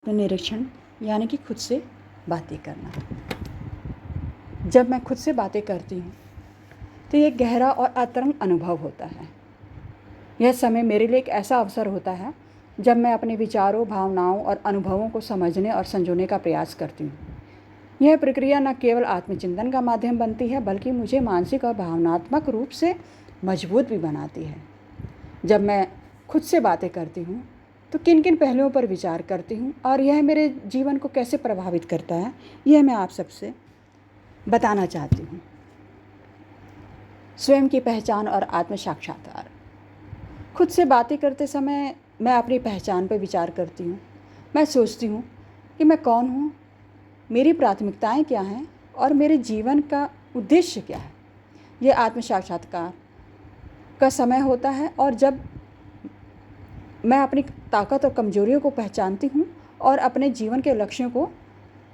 निरीक्षण यानी कि खुद से बातें करना। जब मैं खुद से बातें करती हूँ तो ये गहरा और अंतरंग अनुभव होता है। यह समय मेरे लिए एक ऐसा अवसर होता है जब मैं अपने विचारों, भावनाओं और अनुभवों को समझने और संजोने का प्रयास करती हूँ। यह प्रक्रिया न केवल आत्मचिंतन का माध्यम बनती है बल्कि मुझे मानसिक और भावनात्मक रूप से मजबूत भी बनाती है। जब मैं खुद से बातें करती हूँ तो किन किन पहलुओं पर विचार करती हूँ और यह मेरे जीवन को कैसे प्रभावित करता है, यह मैं आप सबसे बताना चाहती हूँ। स्वयं की पहचान और आत्म साक्षात्कार। खुद से बातें करते समय मैं अपनी पहचान पर विचार करती हूँ। मैं सोचती हूँ कि मैं कौन हूँ, मेरी प्राथमिकताएं क्या हैं और मेरे जीवन का उद्देश्य क्या है। यह आत्म साक्षात्कार का समय होता है और जब मैं अपनी ताकत और कमजोरियों को पहचानती हूँ और अपने जीवन के लक्ष्यों को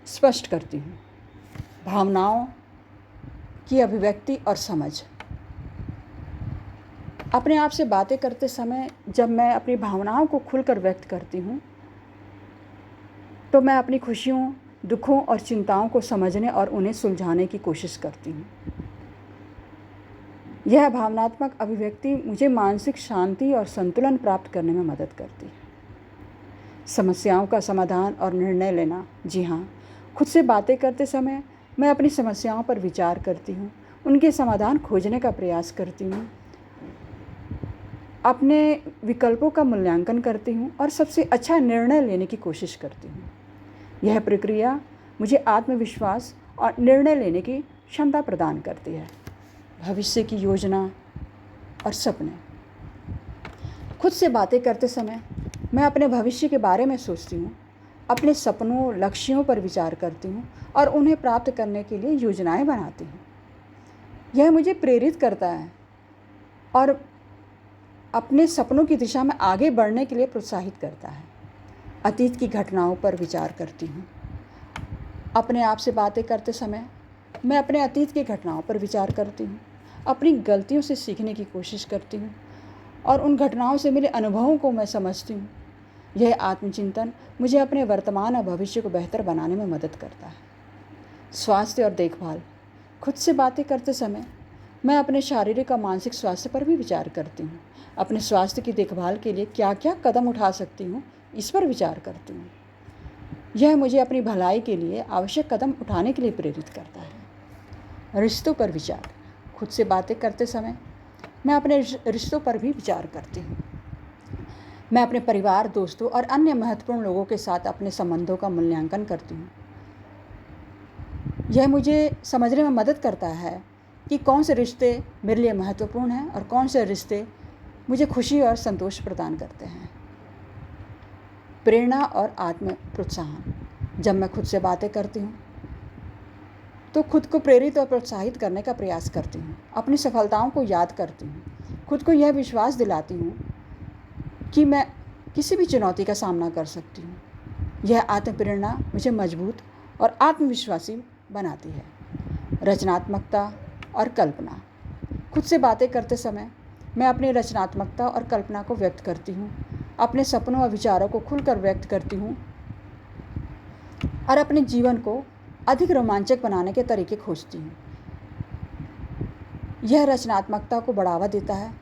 स्पष्ट करती हूँ। भावनाओं की अभिव्यक्ति और समझ। अपने आप से बातें करते समय जब मैं अपनी भावनाओं को खुलकर व्यक्त करती हूँ तो मैं अपनी खुशियों, दुखों और चिंताओं को समझने और उन्हें सुलझाने की कोशिश करती हूँ। यह भावनात्मक अभिव्यक्ति मुझे मानसिक शांति और संतुलन प्राप्त करने में मदद करती है। समस्याओं का समाधान और निर्णय लेना। जी हाँ, खुद से बातें करते समय मैं अपनी समस्याओं पर विचार करती हूँ, उनके समाधान खोजने का प्रयास करती हूँ, अपने विकल्पों का मूल्यांकन करती हूँ और सबसे अच्छा निर्णय लेने की कोशिश करती हूँ। यह प्रक्रिया मुझे आत्मविश्वास और निर्णय लेने की क्षमता प्रदान करती है। भविष्य की योजना और सपने। खुद से बातें करते समय मैं अपने भविष्य के बारे में सोचती हूँ, अपने सपनों, लक्ष्यों पर विचार करती हूँ और उन्हें प्राप्त करने के लिए योजनाएं बनाती हूँ। यह मुझे प्रेरित करता है और अपने सपनों की दिशा में आगे बढ़ने के लिए प्रोत्साहित करता है। अतीत की घटनाओं पर विचार करती हूँ। अपने आप से बातें करते समय मैं अपने अतीत की घटनाओं पर विचार करती हूँ, अपनी गलतियों से सीखने की कोशिश करती हूँ और उन घटनाओं से मिले अनुभवों को मैं समझती हूँ। यह आत्मचिंतन मुझे अपने वर्तमान और भविष्य को बेहतर बनाने में मदद करता है। स्वास्थ्य और देखभाल। खुद से बातें करते समय मैं अपने शारीरिक और मानसिक स्वास्थ्य पर भी विचार करती हूँ। अपने स्वास्थ्य की देखभाल के लिए क्या क्या कदम उठा सकती हूँ, इस पर विचार करती हूँ। यह मुझे अपनी भलाई के लिए आवश्यक कदम उठाने के लिए प्रेरित करता है। रिश्तों पर विचार। खुद से बातें करते समय मैं अपने रिश्तों पर भी विचार करती हूँ। मैं अपने परिवार, दोस्तों और अन्य महत्वपूर्ण लोगों के साथ अपने संबंधों का मूल्यांकन करती हूँ। यह मुझे समझने में मदद करता है कि कौन से रिश्ते मेरे लिए महत्वपूर्ण हैं और कौन से रिश्ते मुझे खुशी और संतोष प्रदान करते हैं। प्रेरणा और आत्म प्रोत्साहन। जब मैं खुद से बातें करती हूँ तो खुद को प्रेरित और प्रोत्साहित करने का प्रयास करती हूँ। अपनी सफलताओं को याद करती हूँ। खुद को यह विश्वास दिलाती हूँ कि मैं किसी भी चुनौती का सामना कर सकती हूँ। यह आत्म प्रेरणा मुझे मजबूत और आत्मविश्वासी बनाती है। रचनात्मकता और कल्पना। खुद से बातें करते समय मैं अपनी रचनात्मकता और कल्पना को व्यक्त करती हूँ, अपने सपनों और विचारों को खुलकर व्यक्त करती हूँ और अपने जीवन को अधिक रोमांचक बनाने के तरीके खोजती हूँ। यह रचनात्मकता को बढ़ावा देता है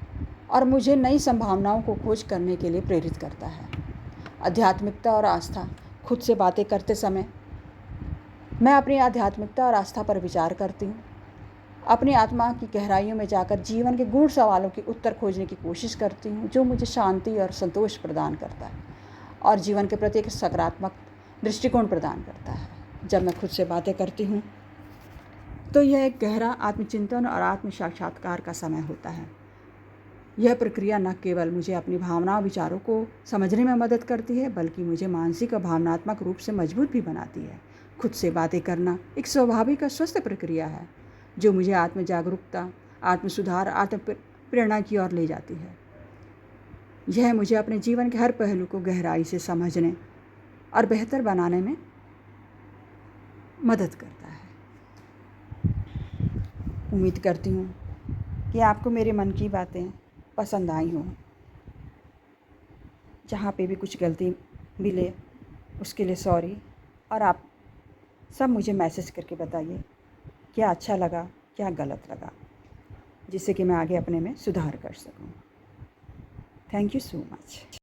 और मुझे नई संभावनाओं को खोज करने के लिए प्रेरित करता है। आध्यात्मिकता और आस्था। खुद से बातें करते समय मैं अपनी आध्यात्मिकता और आस्था पर विचार करती हूँ, अपनी आत्मा की गहराइयों में जाकर जीवन के गूढ़ सवालों के उत्तर खोजने की कोशिश करती हूँ, जो मुझे शांति और संतोष प्रदान करता है और जीवन के प्रति एक सकारात्मक दृष्टिकोण प्रदान करता है। जब मैं खुद से बातें करती हूँ तो यह एक गहरा आत्मचिंतन और आत्म साक्षात्कार का समय होता है। यह प्रक्रिया न केवल मुझे अपनी भावनाओं, विचारों को समझने में मदद करती है बल्कि मुझे मानसिक और भावनात्मक रूप से मजबूत भी बनाती है। खुद से बातें करना एक स्वाभाविक और स्वस्थ प्रक्रिया है जो मुझे आत्म जागरूकता, आत्म सुधार, आत्म प्रेरणा की ओर ले जाती है। यह मुझे अपने जीवन के हर पहलू को गहराई से समझने और बेहतर बनाने में मदद करता है। उम्मीद करती हूँ कि आपको मेरे मन की बातें पसंद आई हों। जहाँ पे भी कुछ गलती मिले उसके लिए सॉरी। और आप सब मुझे मैसेज करके बताइए क्या अच्छा लगा, क्या गलत लगा, जिससे कि मैं आगे अपने में सुधार कर सकूं। Thank you so much.